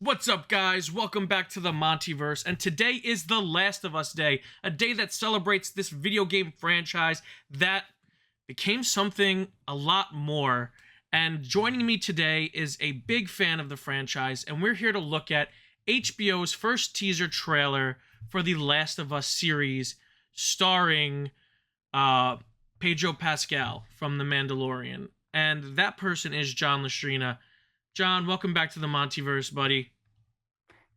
What's up, guys? Welcome back to the MontyVerse, and today is the Last of Us Day, a day that celebrates this video game franchise that became something a lot more. And joining me today is a big fan of the franchise, and we're here to look at HBO's first teaser trailer for the Last of Us series, starring Pedro Pascal from The Mandalorian. And that person is Jon Lastrina. John, welcome back to the MontyVerse, buddy.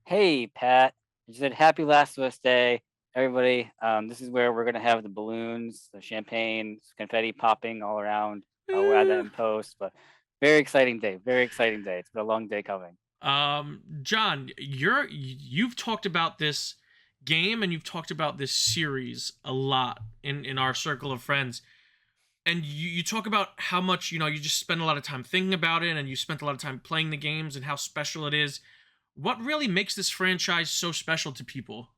Hey, Pat. You said happy Last of Us Day, everybody. This is where we're gonna have the balloons, the champagne, confetti popping all around. We'll add that in post, but very exciting day. Very exciting day. It's been a long day coming. John, you've talked about this game and you've talked about this series a lot in our circle of friends. And you talk about how much, you just spend a lot of time thinking about it and you spent a lot of time playing the games and how special it is. What really makes this franchise so special to people?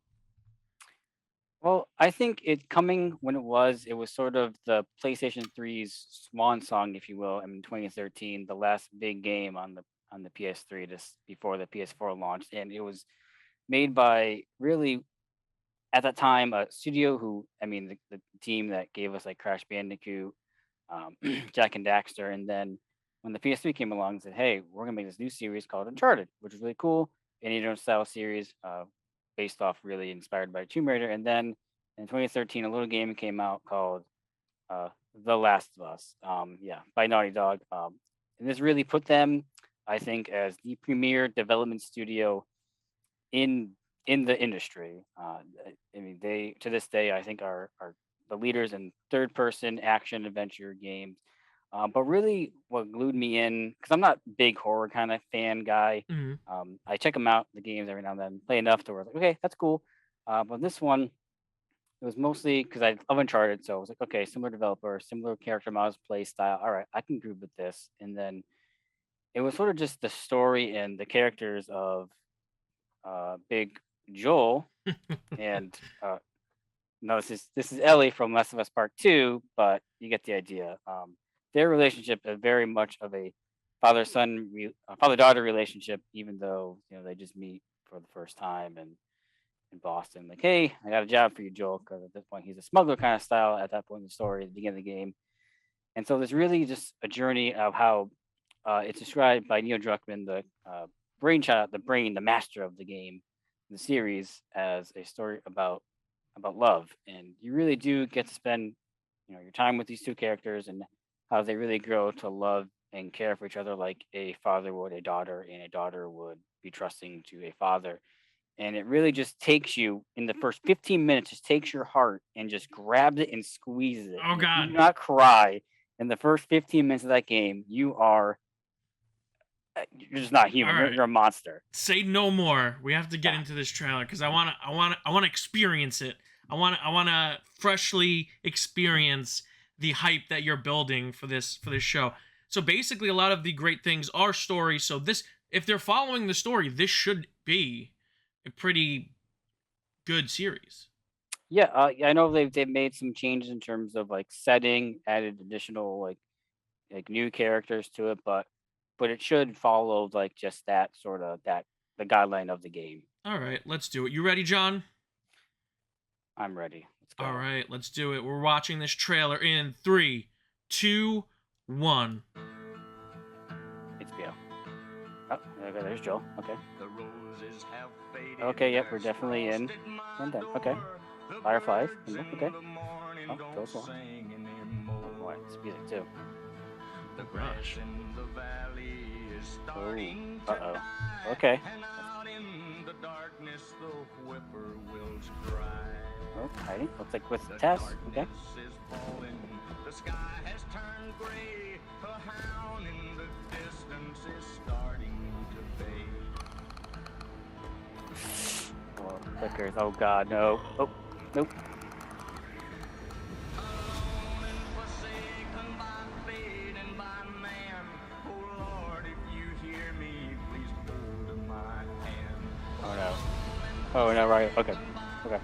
Well, I think it coming when it was sort of the PlayStation 3's swan song, if you will, in 2013, the last big game on the PS3 just before the PS4 launched, and it was made by really at that time a studio who I mean the team that gave us like Crash Bandicoot, Jack and Daxter, and then when the PS3 came along and said, "Hey, we're gonna make this new series called Uncharted," which was really cool, Indiana style series, based off really inspired by Tomb Raider, and then in 2013 a little game came out called The Last of Us, yeah, by Naughty Dog, and this really put them, I think, as the premier development studio in the industry. I mean, they to this day I think are the leaders in third person action adventure games. But really, what glued me in because I'm not a big horror kind of fan guy. Mhm. I check them out the games every now and then, play enough to where like, okay, that's cool. But this one, it was mostly because I love Uncharted, so I was like, okay, similar developer, similar character models, play style. All right, I can groove with this. And then it was sort of just the story and the characters of Big Joel and no, this is Ellie from Last of Us Part Two, but you get the idea. Their relationship is very much of a father daughter relationship, even though they just meet for the first time and in Boston. Like, hey, I got a job for you, Joel, because at this point he's a smuggler kind of style at that point in the story, at the beginning of the game. And so there's really just a journey of how it's described by Neil Druckmann, the brainchild, the master of the game, the series, as a story about love, and you really do get to spend your time with these two characters and how they really grow to love and care for each other like a father would a daughter and a daughter would be trusting to a father. And it really just takes you in the first 15 minutes, just takes your heart and just grabs it and squeezes it. Oh And if you God. do not cry in the first 15 minutes of that game, you're just not All human. You're, right. you're a monster. Say no more. We have to get Yeah. into this trailer because I want to experience it. I want to freshly experience the hype that you're building for this show. So basically a lot of the great things are stories. So this if they're following the story, this should be a pretty good series. Yeah, yeah, I know they've made some changes in terms of like setting, added additional like new characters to it, but it should follow like just that sort of that the guideline of the game. All right, let's do it. You ready, John? I'm ready. Let's All go. right, let's do it. We're watching this trailer in three, two, one. HBO. Oh, okay, there's Joel. Okay. The roses have faded. Okay, yep, we're definitely in. And then okay. Fireflies. Okay. Oh, Joel's well. Oh boy, it's music too. The grass in the valley is starting Oh, to die. okay. And out in the darkness the whippoorwills cry. Okay, looks like with the The test. Okay. darkness is falling. The sky has turned gray. A hound in the distance is starting to fade. Oh, clickers. Oh god, no. Oh, nope. Alone and forsaken by fate and by man. Oh Lord, if you hear me, please hold my hand. Oh no. Oh no, right. Okay. Okay.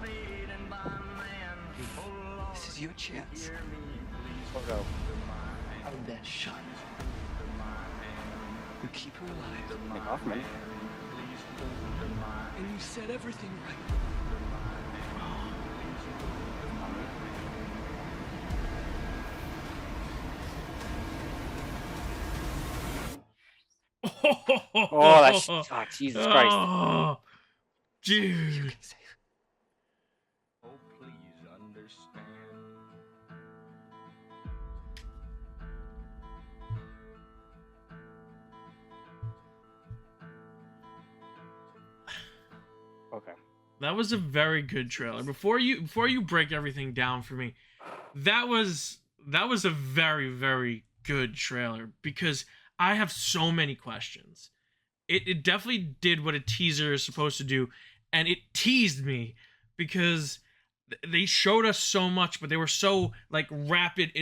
This is your chance. Oh no. Our best shot. You keep her alive. Nick Hoffman. said everything right. Oh, that's Jesus Christ. Oh, You dude. can save. Oh, please understand. Okay. That was a very good trailer. Before you break everything down for me, that was a very, very good trailer because I have so many questions. It definitely did what a teaser is supposed to do, and it teased me because they showed us so much, but they were so like rapid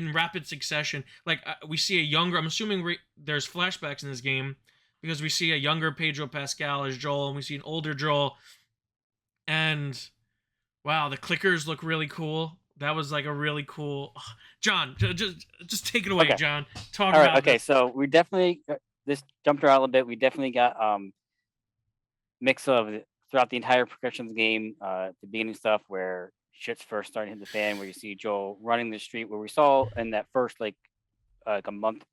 succession. Like we see a younger. I'm assuming there's flashbacks in this game because we see a younger Pedro Pascal as Joel, and we see an older Joel. And wow, the clickers look really cool. That was like a really cool. John, just take it away, Okay. John. Talk All right. about Okay. this. So we definitely this jumped around a little bit. We definitely got mix of throughout the entire progression of the game. The beginning stuff where shit's first starting to hit the fan, where you see Joel running the street, where we saw in that first like a month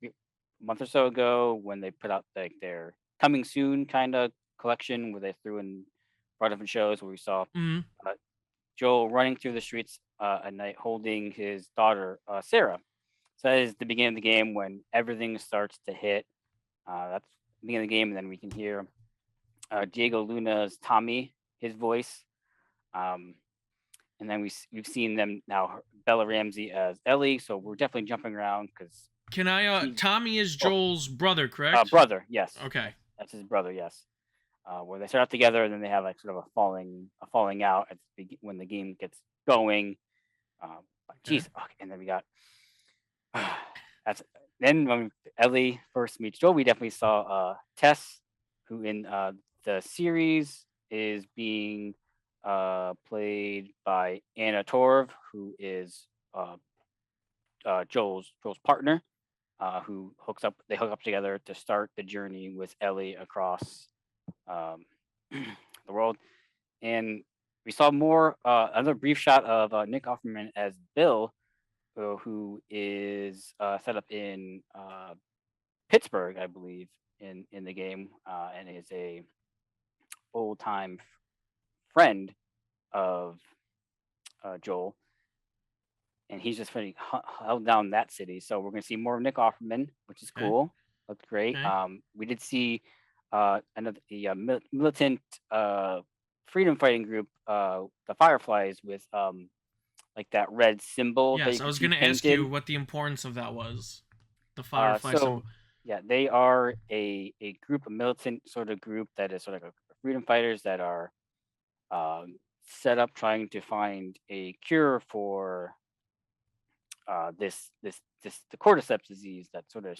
or so ago when they put out like their coming soon kind of collection where they threw in four different shows where we saw Mm, Joel running through the streets at night holding his daughter Sarah. So that is the beginning of the game when everything starts to hit. That's the beginning of the game, and then we can hear Diego Luna's Tommy, his voice. And then we've seen them now, Bella Ramsey as Ellie. So we're definitely jumping around because can I? Tommy is Joel's brother, correct? brother, yes. Okay. That's his brother, yes. Where they start out together and then they have like sort of a falling out at when the game gets going. Okay. Geez, okay, and then we got that's then when Ellie first meets Joel, we definitely saw Tess, who in the series is being played by Anna Torv, who is Joel's partner, who they hook up together to start the journey with Ellie across the world. And we saw more another brief shot of Nick Offerman as Bill, who is set up in Pittsburgh, I believe, in the game, and is a old time friend of Joel, and he's just really held down that city. So we're gonna see more of Nick Offerman, which is Okay. cool. Looked great. Okay. We did see another militant freedom fighting group, the Fireflies, with like that red symbol that Yes, you I can was see gonna ask painted. you what the importance of that was. The Firefly So symbol. yeah, they are a group, a militant sort of group that is sort of like a freedom fighters that are set up trying to find a cure for the cordyceps disease that sort of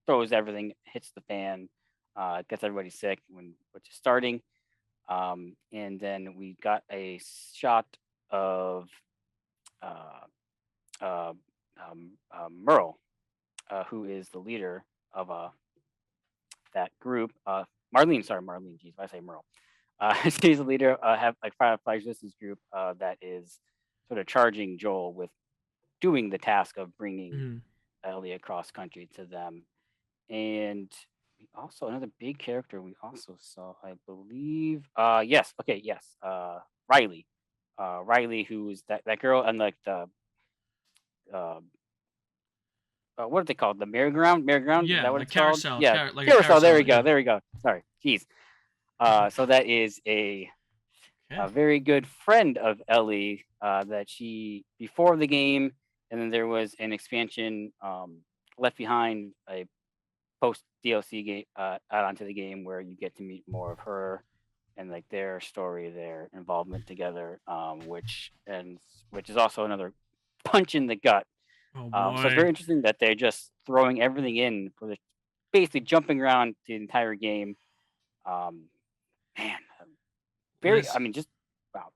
throws everything, hits the fan, gets everybody sick which is starting. And then we got a shot of Merle, who is the leader of that group. Marlene, geez, why say Merle? She's the leader, have like Firefly Resistance group that is sort of charging Joel with doing the task of bringing Mhm. Ellie across country to them. And we also another big character we also saw, I believe. Yes, okay, yes. Riley. Riley, who's that girl and like the uh, what are they called? The merry-go-round? Merry-go-round? Is Yeah, that what like it's called? carousel, Yeah, like a carousel. There carousel. we go. Yeah. There we go. Sorry. Jeez. So that is a Okay. very good friend of Ellie that she before the game, and then there was an expansion left behind, a post DLC game add on to the game where you get to meet more of her and like their story, their involvement together, which is also another punch in the gut. Oh So it's very boy. interesting that they're just throwing everything in for basically jumping around the entire game. Um, man, very. This. I mean, just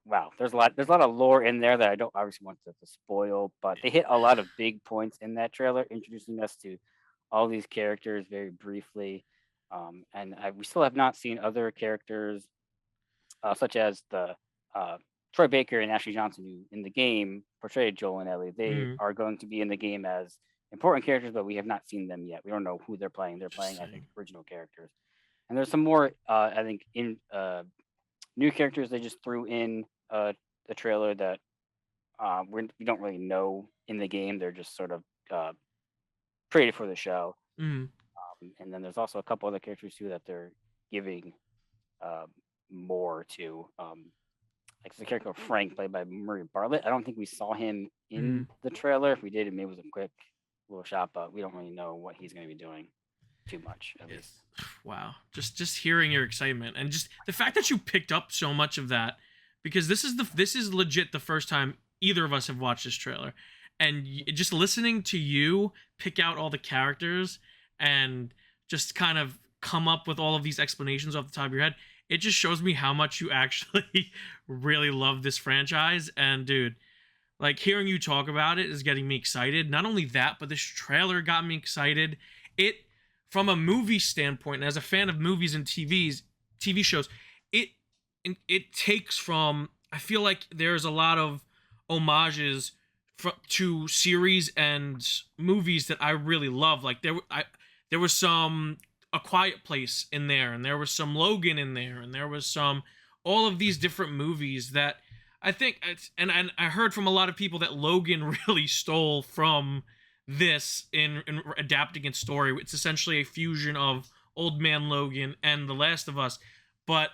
wow. There's a lot of lore in there that I don't obviously want to spoil, but they hit a lot of big points in that trailer, introducing us to all these characters very briefly. And we still have not seen other characters such as the Troy Baker and Ashley Johnson, who in the game portrayed Joel and Ellie. They Mhm. are going to be in the game as important characters, but we have not seen them yet. We don't know who they're playing. They're playing, I think, Interesting. original characters. And there's some more, I think, in new characters they just threw in the trailer that we don't really know in the game. They're just sort of created for the show. Mhm. And then there's also a couple other characters too that they're giving uh, more to. Like the character Frank, played by Murray Bartlett. I don't think we saw him in Mhm. the trailer. If we did, it maybe was a quick little shot, but we don't really know what he's going to be doing too much, at least. Wow. Just hearing your excitement and just the fact that you picked up so much of that, because this is legit the first time either of us have watched this trailer, and just listening to you pick out all the characters and just kind of come up with all of these explanations off the top of your head, it just shows me how much you actually really love this franchise. And dude, like hearing you talk about it is getting me excited. Not only that, but this trailer got me excited. It, from a movie standpoint, and as a fan of movies and TV shows, it it takes from. I feel like there's a lot of homages to series and movies that I really love. Like there was some A Quiet Place in there, and there was some Logan in there, and there was some all of these different movies that I think and I heard from a lot of people that Logan really stole from this in adapting its story. It's essentially a fusion of Old Man Logan and The Last of Us, but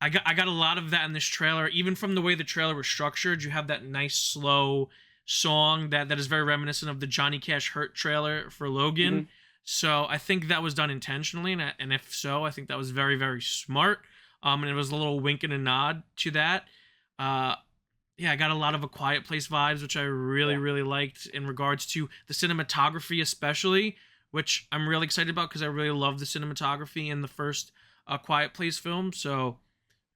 I got a lot of that in this trailer. Even from the way the trailer was structured, you have that nice slow song that is very reminiscent of the Johnny Cash Hurt trailer for Logan. Mm-hmm. So I think that was done intentionally, and if so, I think that was very, very smart. And it was a little wink and a nod to that. Yeah, I got a lot of A Quiet Place vibes, which I really, really liked in regards to the cinematography, especially, which I'm really excited about because I really love the cinematography in the first Quiet Place film. So,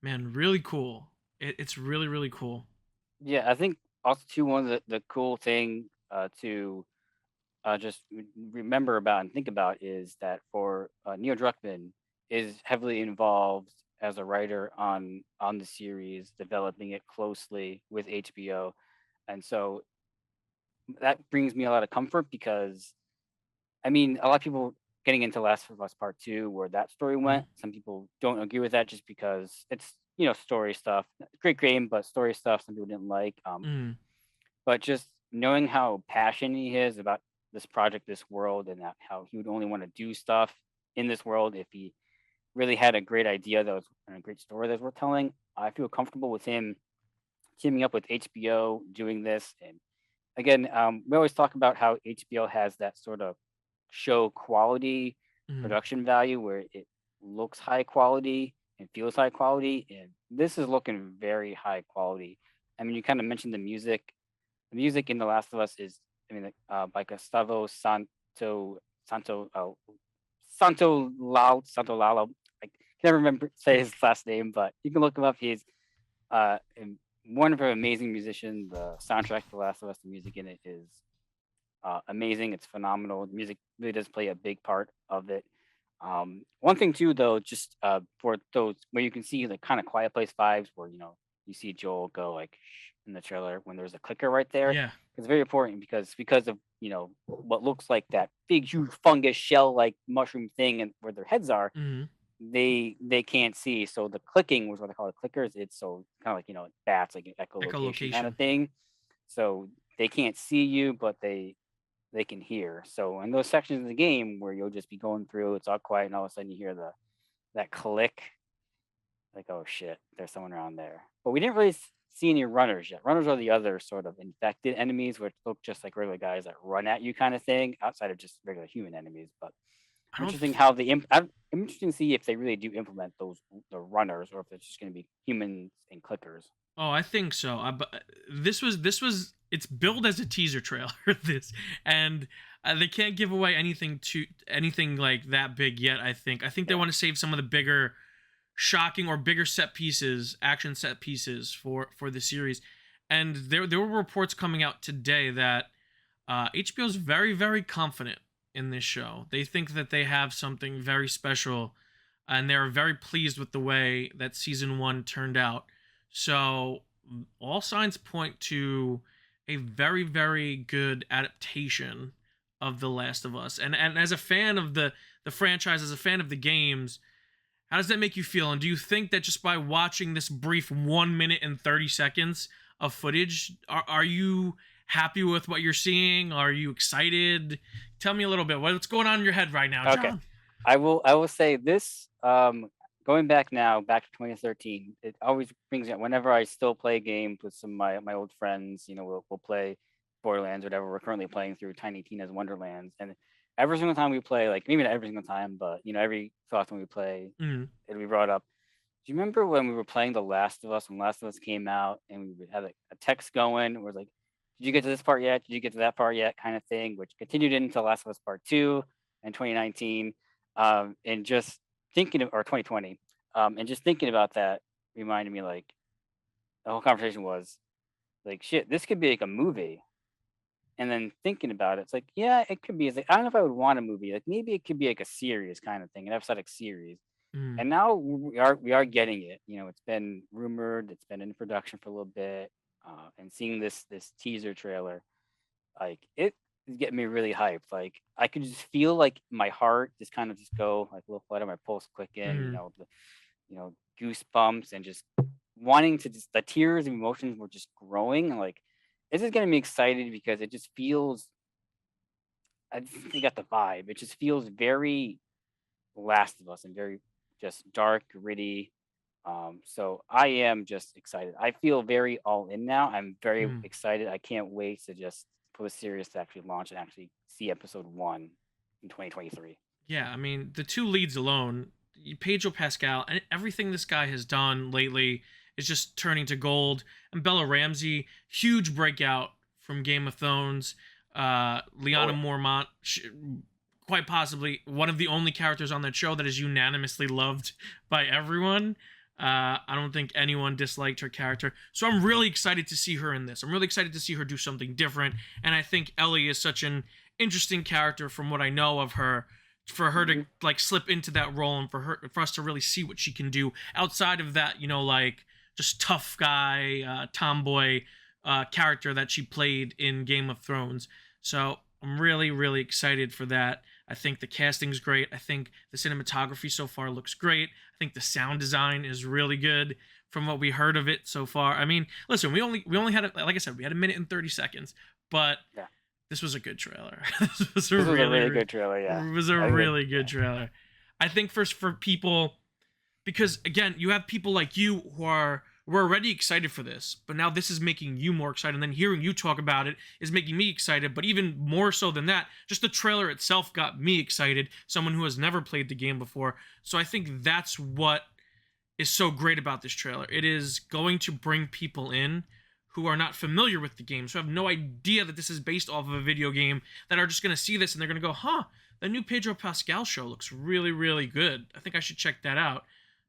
man, really cool. It's really, really cool. Yeah, I think also too one of the cool thing to just remember about and think about is that for Neil Druckmann is heavily involved as a writer on the series, developing it closely with HBO, and so that brings me a lot of comfort because I mean a lot of people getting into Last of Us Part Two where that story Mhm. went. Some people don't agree with that just because it's story stuff. Great game, but story stuff some people didn't like. Mm. But just knowing how passionate he is about this project, this world, and that how he would only want to do stuff in this world if he really had a great idea that was and a great story that was worth telling. I feel comfortable with him teaming up with HBO doing this. And again, we always talk about how HBO has that sort of show quality Mm. production value where it looks high quality and feels high quality, and this is looking very high quality. I mean, you kind of mentioned the music. The music in The Last of Us is, I mean, by Gustavo Santo, Santo Lalo. I can never remember say his last name, but you can look him up. He's a wonderful, amazing musician. The soundtrack to The Last of Us, the music in it is amazing. It's phenomenal. The music really does play a big part of it. One thing too, though, just for those where you can see the kind of Quiet Place vibes, where you see Joel go like shh in the trailer when there's a clicker right there. Yeah. It's very important because of what looks like that big huge fungus shell like mushroom thing and where their heads are. Mm. They can't see, so the clicking was what they call the clickers. It's so kind of like bats like an echolocation kind of Echolocation. thing. So they can't see you, but they can hear. So in those sections of the game where you'll just be going through, it's all quiet, and all of a sudden you hear that click, like oh shit, there's someone around there. But we didn't really see any runners yet. Runners are the other sort of infected enemies, which look just like regular guys that run at you, kind of thing, outside of just regular human enemies. But I don't. interesting how I'm interested to see if they really do implement the runners, or if it's just going to be humans and clickers. Oh, I think so. But this was it's billed as a teaser trailer. This and they can't give away anything like that big yet. I think they Yeah. want to save some of the bigger, shocking or bigger set pieces, action set pieces for the series. And there were reports coming out today that HBO is very, very confident in this show. They think that they have something very special and they're very pleased with the way that season 1 turned out. So all signs point to a very, very good adaptation of The Last of Us. And as a fan of the franchise, as a fan of the games, how does that make you feel? And do you think that just by watching this brief 1 minute and 30 seconds of footage, are you happy with what you're seeing? Are you excited? Tell me a little bit. What's going on in your head right now, Okay. John? I will say this. Going back now, back to 2013, it always brings me. Whenever I still play games with some of my old friends, we'll play Borderlands, whatever. We're currently playing through Tiny Tina's Wonderlands, and every single time we play, like maybe not every single time, but every so often we play, Mm. it'll be brought up. Do you remember when we were playing The Last of Us, when Last of Us came out, and we would have like a text going, where it's like, "Did you get to this part yet? Did you get to that part yet?" kind of thing, which continued into Last of Us Part Two in 2019, and just thinking of, or 2020, and just thinking about that reminded me like the whole conversation was like, shit, this could be like a movie. And then thinking about it, it's like, yeah, it could be. It's like, I don't know if I would want a movie. Like maybe it could be like a series kind of thing, an episodic series. Mm. And now we are getting it. It's been rumored, it's been in production for a little bit, and seeing this teaser trailer, like it is getting me really hyped. Like I could just feel like my heart just kind of just go like a little flutter, my pulse quick in, Mm. goosebumps, and just wanting to just the tears and emotions were just growing. And like this is getting me excited because it just feels. I just think you got the vibe. It just feels very Last of Us and very just dark, gritty. So I am just excited. I feel very all in now. I'm very Mm. excited. I can't wait to just for the series to actually launch and actually see episode 1 in 2023. Yeah, I mean, the two leads alone, Pedro Pascal, and everything this guy has done lately is just turning to gold. And Bella Ramsey, huge breakout from Game of Thrones. Oh Liana yeah. Mormont, quite possibly one of the only characters on that show that is unanimously loved by everyone. I don't think anyone disliked her character. So I'm really excited to see her in this. I'm really excited to see her do something different. And I think Ellie is such an interesting character from what I know of her, for her to Mhm. like slip into that role, and for us to really see what she can do outside of that, like just tough guy, tomboy character that she played in Game of Thrones. So I'm really, really excited for that. I think the casting's great. I think the cinematography so far looks great. I think the sound design is really good from what we heard of it so far. I mean, listen, we only had like I said, we had 1 minute and 30 seconds, but Yeah. this was a good trailer. This was a This was a really really, good trailer. Yeah. it was a I think really yeah. good trailer. I think first for people, because again, you have people like you who were already excited for this, but now this is making you more excited. And then hearing you talk about it is making me excited. But even more so than that, just the trailer itself got me excited. Someone who has never played the game before. So I think that's what is so great about this trailer. It is going to bring people in who are not familiar with the game, so have no idea that this is based off of a video game, that are just going to see this and they're going to go, huh, the new Pedro Pascal show looks really, really good. I think I should check that out.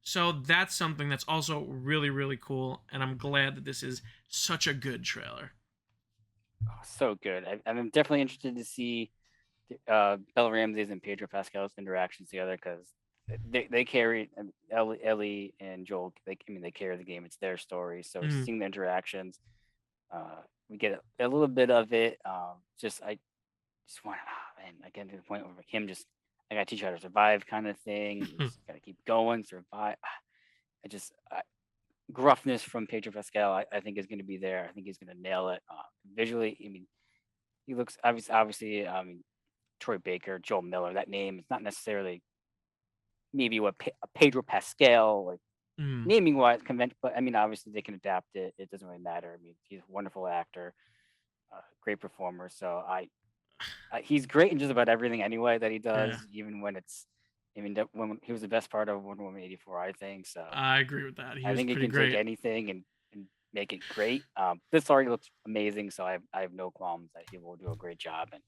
So that's something that's also really, really cool, and I'm glad that this is such a good trailer. Oh, so good. I'm definitely interested to see Bella Ramsey's and Pedro Pascal's interactions together because they carry Ellie and Joel. They carry the game. It's their story. So Mm. seeing the interactions, we get a little bit of it. I just want, man, I get to the point where him just, I gotta teach you how to survive kind of thing. You just gotta keep going, survive. Gruffness from Pedro Pascal, I think is going to be there. I think he's going to nail it visually. I mean, he looks obviously. I mean, Troy Baker, Joel Miller. That name is not necessarily maybe what Pedro Pascal like Mm. naming wise convention, but I mean, obviously they can adapt it. It doesn't really matter. I mean, he's a wonderful actor, great performer. So he's great in just about everything anyway that he Yeah, does, even when it's. I mean, when he was the best part of Wonder Woman 84, I think so. I agree with that. He I was think he pretty can take great. anything and make it great. This already looks amazing, so I have no qualms that he will do a great job. And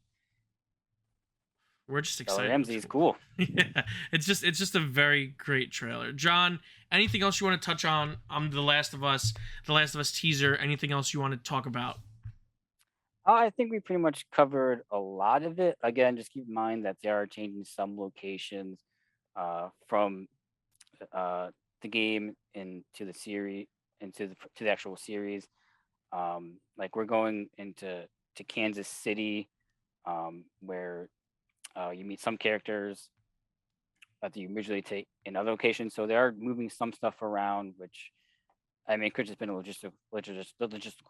We're just Bella excited. Ramsey's cool. Yeah, it's just a very great trailer. John, anything else you want to touch on The Last of Us, The Last of Us teaser? Anything else you want to talk about? I think we pretty much covered a lot of it. Again, just keep in mind that they are changing some locations from the game into the series, to the actual series. Like we're going to Kansas City, where you meet some characters that you usually take in other locations. So they are moving some stuff around, which I mean, it could just been a logistical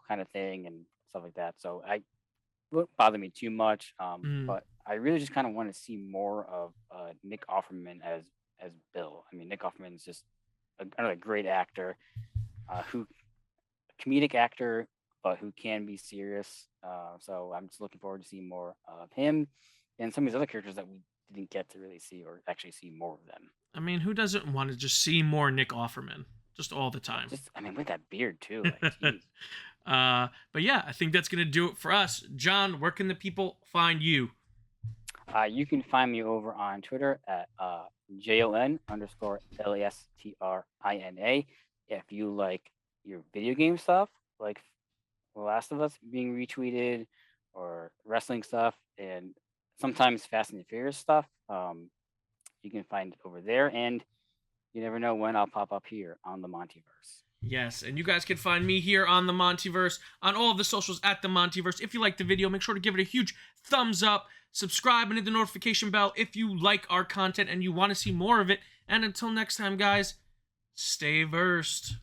kind of thing and stuff like that. So I wouldn't bother me too much. Mm. But I really just kind of want to see more of Nick Offerman as Bill. I mean, Nick Offerman is just another great actor, who comedic actor, but who can be serious. So I'm just looking forward to seeing more of him and some of these other characters that we didn't get to really see or actually see more of them. I mean, who doesn't want to just see more Nick Offerman just all the time? Just, I mean, with that beard too. Like, geez. But yeah, I think that's gonna do it for us. John, where can the people find you? You can find me over on Twitter at JON_LASTRINA. If you like your video game stuff, like The Last of Us being retweeted, or wrestling stuff, and sometimes Fast and Furious stuff, you can find it over there. And you never know when I'll pop up here on the MontyVerse. Yes, and you guys can find me here on the MontyVerse, on all of the socials at the MontyVerse. If you like the video, make sure to give it a huge thumbs up, subscribe, and hit the notification bell if you like our content and you want to see more of it. And until next time, guys, stay versed.